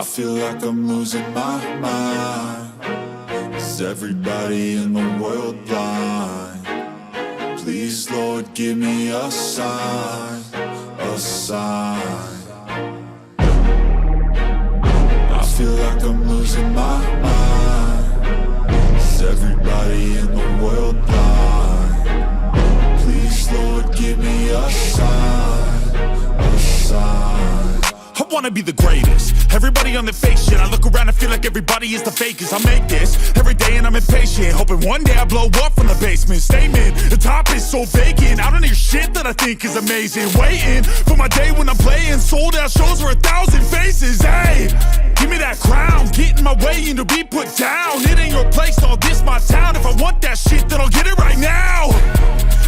I feel like I'm losing my mind. Is everybody in the world blind? Please, Lord, give me a sign, a sign. I feel like I'm losing my mind. Is everybody in the world blind? Please, Lord, give me a sign, a sign. I wanna be the greatest. Everybody on the fake shit. I look around and feel like everybody is the fakest. I make this every day and I'm impatient, hoping one day I blow up from the basement. Statement, the top is so vacant. I don't hear shit that I think is amazing. Waiting for my day when I'm playing sold out shows for 1,000 faces. Hey, give me that crown, get in my way and to be put down. It ain't your place, all this my town. If I want that shit, then I'll get it right now.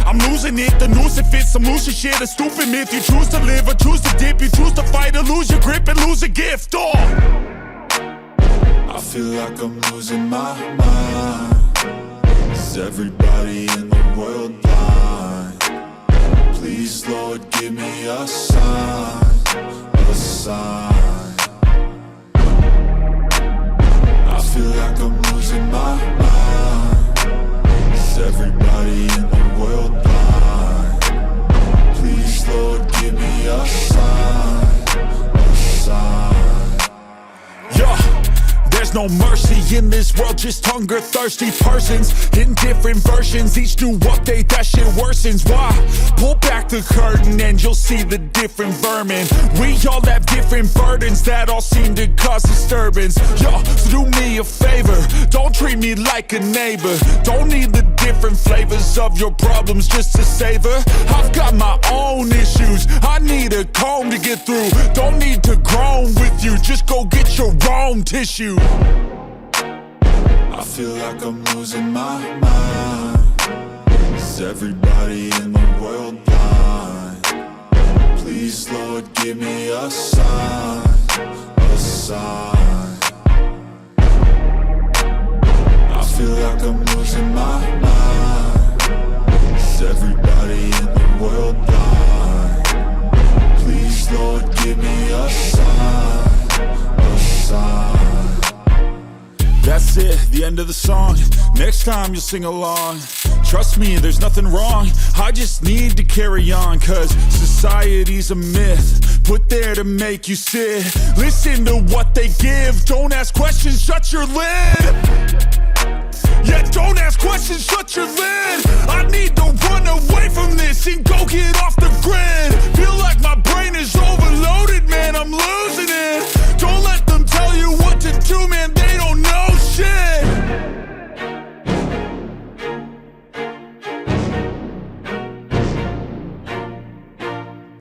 I'm losing it, the noose it fits, some loose shit, a stupid myth. You choose to live or choose to dip, you choose to fight or lose your grip and lose a gift. Oh, I feel like I'm losing my mind. Is everybody in the world blind? Please, Lord, give me a sign, a sign. I feel like I'm losing my mind. Is everybody in the world blind? Please, Lord, give me a sign, a sign. yeah. There's no mercy in this world, just hunger-thirsty persons in different versions. Each new update, that shit worsens. Why? Pull back the curtain and you'll see the different vermin. We all have different burdens that all seem to cause disturbance. Yo, so do me a favor, don't treat me like a neighbor. Don't need the different flavors of your problems just to savor. I've got my own issues, I need a comb to get through. Don't need to groan with you, just go get your own tissue. I feel like I'm losing my mind. Is everybody in the world blind? Please, Lord, give me a sign, a sign. I feel like I'm losing my mind. Is everybody in the world blind? Please, Lord, give me a sign, a sign. That's it, the end of the song. Next time you'll sing along. Trust me, there's nothing wrong. I just need to carry on, cause society's a myth put there to make you sit. Listen to what they give. Don't ask questions, shut your lid. Yeah, don't ask questions, shut your lid. I need to run away from this and go get off the grid. Feel like my brain is